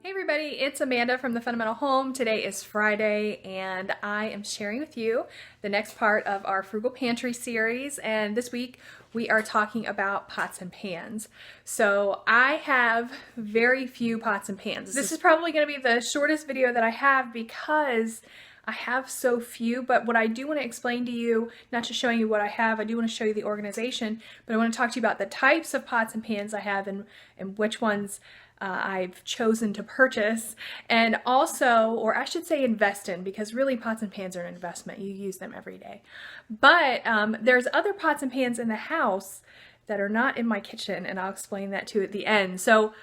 Hey everybody, it's Amanda from The Fundamental Home. Today is Friday and I am sharing with you the next part of our Frugal Pantry series, and this week we are talking about pots and pans. So I have very few pots and pans. This is probably going to be the shortest video that I have because I have so few, but what I do want to explain to you, not just showing you what I have, I do want to show you the organization, but I want to talk to you about the types of pots and pans I have and which ones I've chosen to purchase, and also, or I should say invest in, because really pots and pans are an investment. You use them every day. But there's other pots and pans in the house that are not in my kitchen, and I'll explain that too at the end. So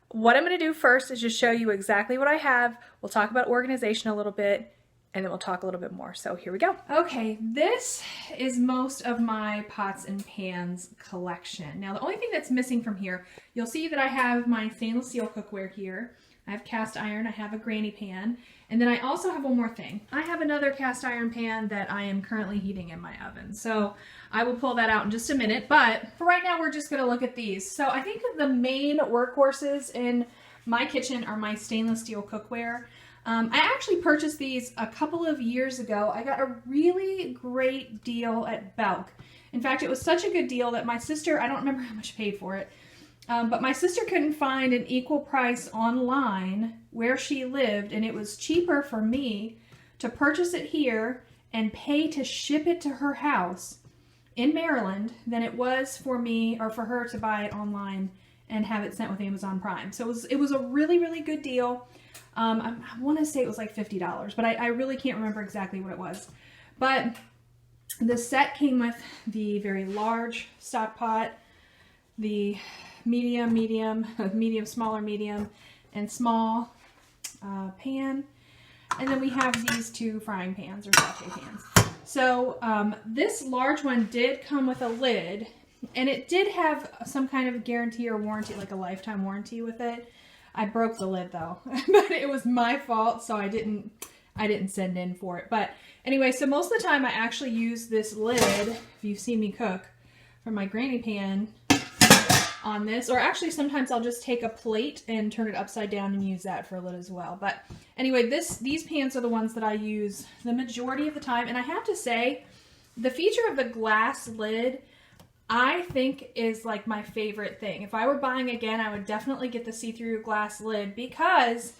what I'm going to do first is just show you exactly what I have. We'll talk about organization a little bit, and then we'll talk a little bit more. So here we go. Okay, this is most of my pots and pans collection. Now the only thing that's missing from here, you'll see that I have my stainless steel cookware here. I have cast iron, I have a granny pan, and then I also have one more thing. I have another cast iron pan that I am currently heating in my oven. So I will pull that out in just a minute, but for right now we're just gonna look at these. So I think the main workhorses in my kitchen are my stainless steel cookware. I actually purchased these a couple of years ago. I got a really great deal at Belk. In fact, it was such a good deal that my sister, I don't remember how much I paid for it, but my sister couldn't find an equal price online where she lived, and it was cheaper for me to purchase it here and pay to ship it to her house in Maryland than it was for me or for her to buy it online and have it sent with Amazon Prime. So it was a really, really good deal. I want to say it was like $50, but I really can't remember exactly what it was. But the set came with the very large stock pot, the medium, smaller, medium, and small pan. And then we have these two frying pans or saute pans. So this large one did come with a lid, and it did have some kind of guarantee or warranty, like a lifetime warranty with it. I broke the lid though, but it was my fault, so I didn't send in for it. But anyway, so most of the time I actually use this lid, if you've seen me cook, from my granny pan on this, or actually sometimes I'll just take a plate and turn it upside down and use that for a lid as well. But anyway, these pans are the ones that I use the majority of the time, and I have to say, the feature of the glass lid I think is like my favorite thing. If I were buying again, I would definitely get the see-through glass lid, because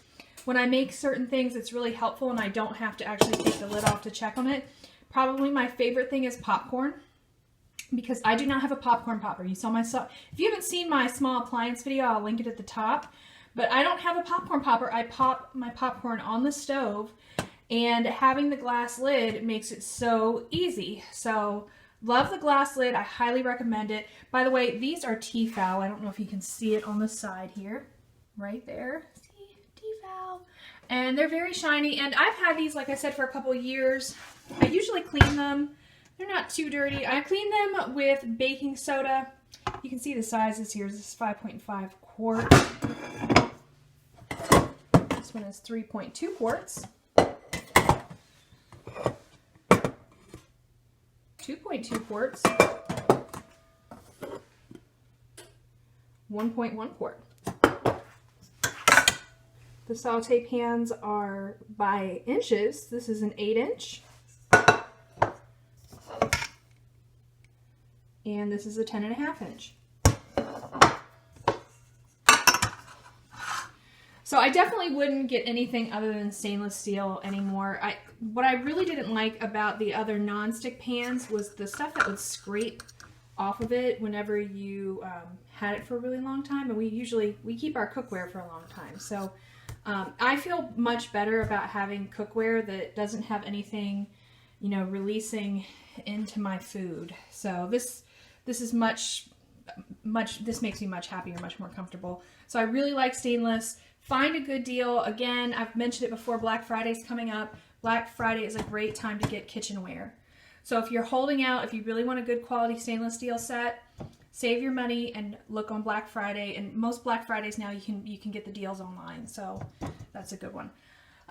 when I make certain things, it's really helpful and I don't have to actually take the lid off to check on it. Probably my favorite thing is popcorn, because I do not have a popcorn popper. You saw my, if you haven't seen my small appliance video, I'll link it at the top, but I don't have a popcorn popper. I pop my popcorn on the stove, and having the glass lid makes it so easy. So love the glass lid. I highly recommend it. By the way, these are Tefal. I don't know if you can see it on the side here. Right there. See? Tefal. And they're very shiny. And I've had these, like I said, for a couple of years. I usually clean them. They're not too dirty. I clean them with baking soda. You can see the sizes here. This is 5.5 quarts. This one is 3.2 quarts. 2.2 quarts, 1.1 quart. The saute pans are by inches. This is an 8-inch. And this is a 10.5-inch. So I definitely wouldn't get anything other than stainless steel anymore. What I really didn't like about the other non-stick pans was the stuff that would scrape off of it whenever you had it for a really long time. And we keep our cookware for a long time. So I feel much better about having cookware that doesn't have anything, you know, releasing into my food. So this is this makes me much happier, much more comfortable. So I really like stainless. Find a good deal. Again, I've mentioned it before, Black Friday's coming up. Black Friday is a great time to get kitchenware. So if you're holding out, if you really want a good quality stainless steel set, save your money and look on Black Friday. And most Black Fridays now you can get the deals online. So that's a good one.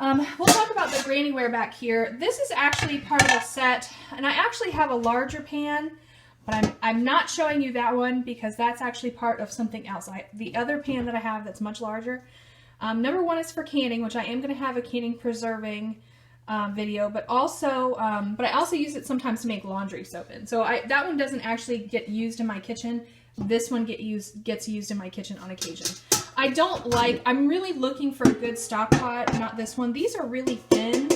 We'll talk about the grannyware back here. This is actually part of a set, and I actually have a larger pan, but I'm not showing you that one because that's actually part of something else. The other pan that I have that's much larger, Number one is for canning, which I am going to have a canning preserving video, but I also use it sometimes to make laundry soap in. So that one doesn't actually get used in my kitchen. This one gets used in my kitchen on occasion. I'm really looking for a good stock pot, not this one. These are really thin,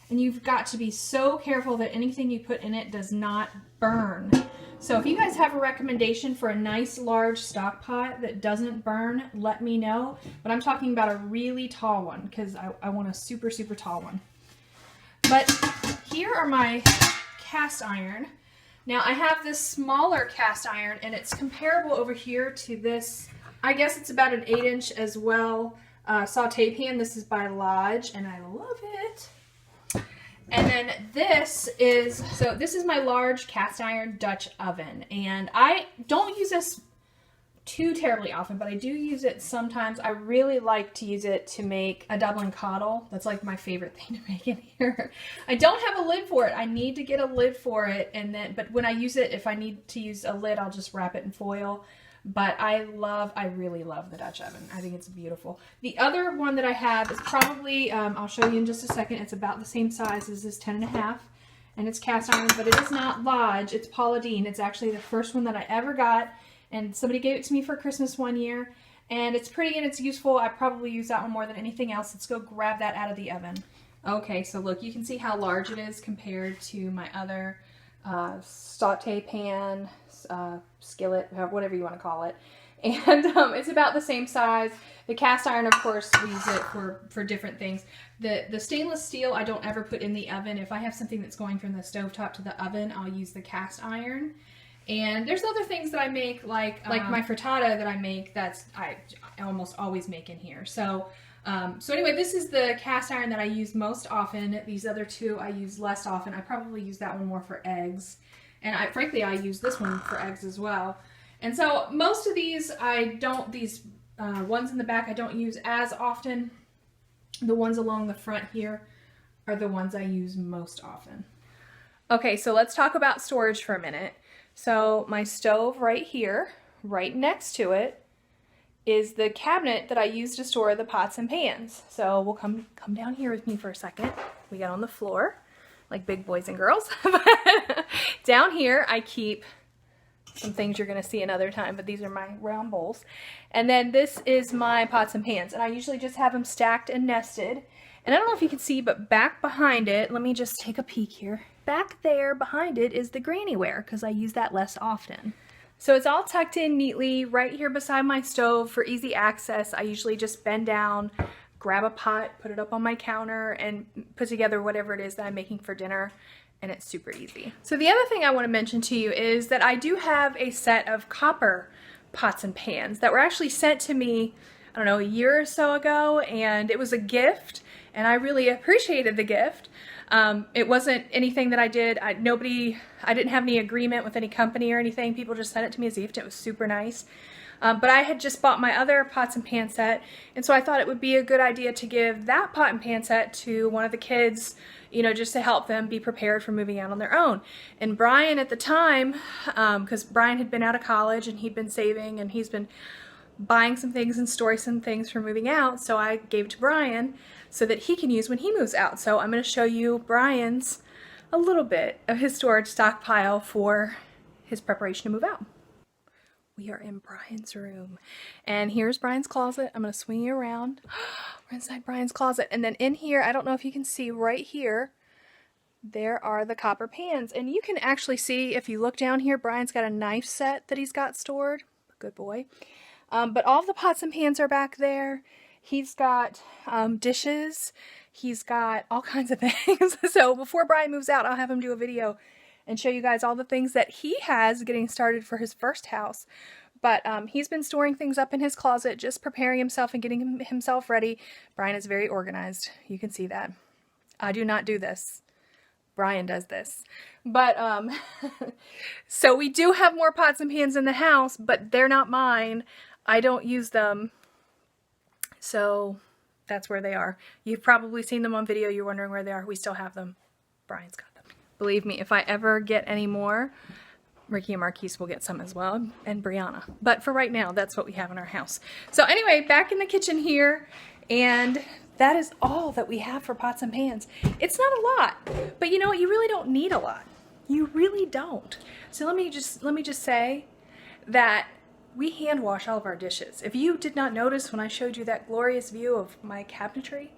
and you've got to be so careful that anything you put in it does not burn. So if you guys have a recommendation for a nice large stock pot that doesn't burn, let me know. But I'm talking about a really tall one because I want a super, super tall one. But here are my cast iron. Now I have this smaller cast iron, and it's comparable over here to this. I guess it's about an 8-inch as well saute pan. This is by Lodge, and I love it. And then this is my large cast iron Dutch oven, and I don't use this too terribly often, but I do use it sometimes. I really like to use it to make a Dublin coddle. That's like my favorite thing to make in here. I don't have a lid for it. I need to get a lid for it, but when I use it, if I need to use a lid, I'll just wrap it in foil. But I really love the Dutch oven. I think it's beautiful. The other one that I have is probably, I'll show you in just a second. It's about the same size as this 10.5, and it's cast iron, but it is not Lodge. It's Paula Deen. It's actually the first one that I ever got, and somebody gave it to me for Christmas one year, and it's pretty and it's useful. I probably use that one more than anything else. Let's go grab that out of the oven. Okay, so look, you can see how large it is compared to my other saute pan, skillet, whatever you want to call it, and it's about the same size. The cast iron, of course, we use it for different things. The stainless steel I don't ever put in the oven. If I have something that's going from the stovetop to the oven, I'll use the cast iron. And there's other things that I make, like my frittata that I make, I almost always make in here. So anyway, this is the cast iron that I use most often. These other two I use less often. I probably use that one more for eggs. And frankly, I use this one for eggs as well. And so most of these, these ones in the back I don't use as often. The ones along the front here are the ones I use most often. Okay, so let's talk about storage for a minute. So my stove right here, right next to it, is the cabinet that I use to store the pots and pans. So we'll come down here with me for a second. We got on the floor, like big boys and girls. Down here I keep some things you're gonna see another time, but these are my round bowls. And then this is my pots and pans, and I usually just have them stacked and nested. And I don't know if you can see, but back behind it, let me just take a peek here. Back there behind it is the granny-ware, because I use that less often. So it's all tucked in neatly right here beside my stove for easy access. I usually just bend down, grab a pot, put it up on my counter, and put together whatever it is that I'm making for dinner, and it's super easy. So the other thing I want to mention to you is that I do have a set of copper pots and pans that were actually sent to me, I don't know, a year or so ago, and it was a gift, and I really appreciated the gift. It wasn't anything that I did. I didn't have any agreement with any company or anything. People just sent it to me as a gift. It was super nice. But I had just bought my other pots and pan set, and so I thought it would be a good idea to give that pot and pan set to one of the kids, you know, just to help them be prepared for moving out on their own. And Brian at the time, because Brian had been out of college and he'd been saving and he's been buying some things and storing some things for moving out, so I gave it to Brian so that he can use when he moves out. So I'm going to show you Brian's, a little bit of his storage stockpile for his preparation to move out. We are in Brian's room, and here's Brian's closet. I'm going to swing you around. We're inside Brian's closet, and then in here, I don't know if you can see right here, there are the copper pans, and you can actually see, if you look down here, Brian's got a knife set that he's got stored. Good boy. But all of the pots and pans are back there. He's got dishes. He's got all kinds of things. So before Brian moves out, I'll have him do a video and show you guys all the things that he has getting started for his first house. But he's been storing things up in his closet, just preparing himself and getting himself ready. Brian is very organized. You can see that. I do not do this. Brian does this. But, so we do have more pots and pans in the house, but they're not mine. I don't use them. So that's where they are. You've probably seen them on video. You're wondering where they are. We still have them. Brian's got them. Believe me, if I ever get any more, Ricky and Marquise will get some as well, and Brianna. But for right now, that's what we have in our house. So anyway, back in the kitchen here, And that is all that we have for pots and pans. It's not a lot, but you know what? You really don't need a lot. You really don't. So let me just say that we hand wash all of our dishes. If you did not notice when I showed you that glorious view of my cabinetry,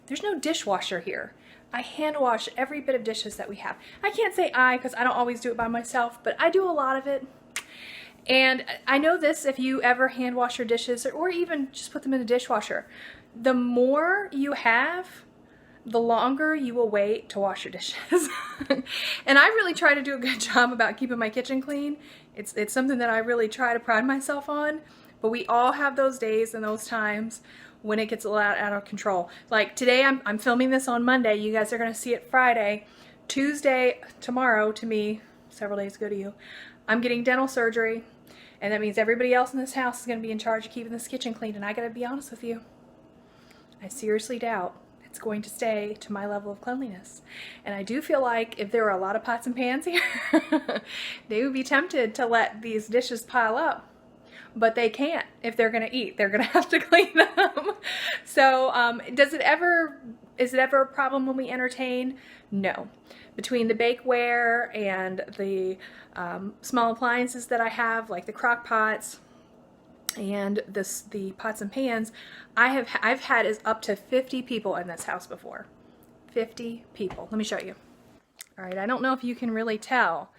there's no dishwasher here. I hand wash every bit of dishes that we have. I can't say I because I don't always do it by myself, but I do a lot of it. And I know this, if you ever hand wash your dishes or even just put them in the dishwasher, the more you have, the longer you will wait to wash your dishes. And I really try to do a good job about keeping my kitchen clean. It's something that I really try to pride myself on, but we all have those days and those times when it gets a lot out of control. Like today, I'm filming this on Monday. You guys are gonna see it Friday. Tuesday, tomorrow to me, several days ago to you, I'm getting dental surgery, and that means everybody else in this house is gonna be in charge of keeping this kitchen clean, and I gotta be honest with you, I seriously doubt it's going to stay to my level of cleanliness. And I do feel like if there were a lot of pots and pans here, they would be tempted to let these dishes pile up, but they can't. If they're gonna eat, they're gonna have to clean them. So is it ever a problem when we entertain? No. Between the bakeware and the small appliances that I have, like the crock pots, and the pots and pans, I've had is up to 50 people in this house before. 50 people. Let me show you. All right, I don't know if you can really tell,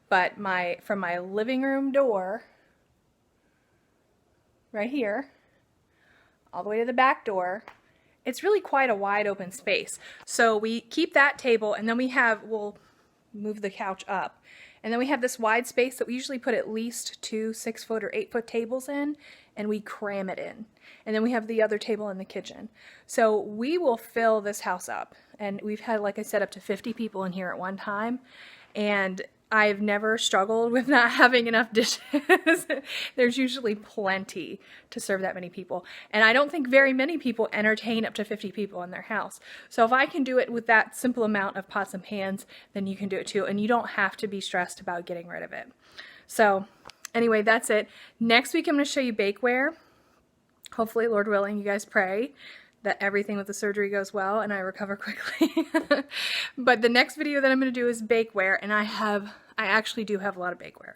but from my living room door right here all the way to the back door, it's really quite a wide open space. So we keep that table, and then we'll move the couch up. And then we have this wide space that we usually put at least 2 6-foot or 8-foot tables in, and we cram it in. And then we have the other table in the kitchen. So we will fill this house up. And we've had, like I said, up to 50 people in here at one time. And I've never struggled with not having enough dishes. There's usually plenty to serve that many people. And I don't think very many people entertain up to 50 people in their house. So if I can do it with that simple amount of pots and pans, then you can do it too. And you don't have to be stressed about getting rid of it. So anyway, that's it. Next week I'm going to show you bakeware. Hopefully, Lord willing, you guys pray that everything with the surgery goes well and I recover quickly. But the next video that I'm going to do is bakeware, and I actually do have a lot of bakeware.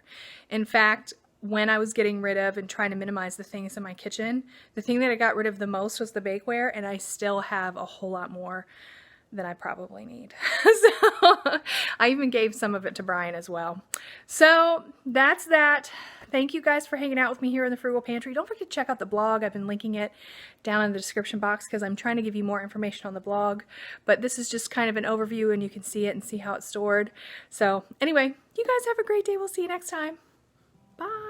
In fact, when I was getting rid of and trying to minimize the things in my kitchen, the thing that I got rid of the most was the bakeware, and I still have a whole lot more than I probably need. So I even gave some of it to Brian as well. So that's that. Thank you guys for hanging out with me here in the Frugal Pantry. Don't forget to check out the blog. I've been linking it down in the description box because I'm trying to give you more information on the blog. But this is just kind of an overview, and you can see it and see how it's stored. So anyway, you guys have a great day. We'll see you next time. Bye.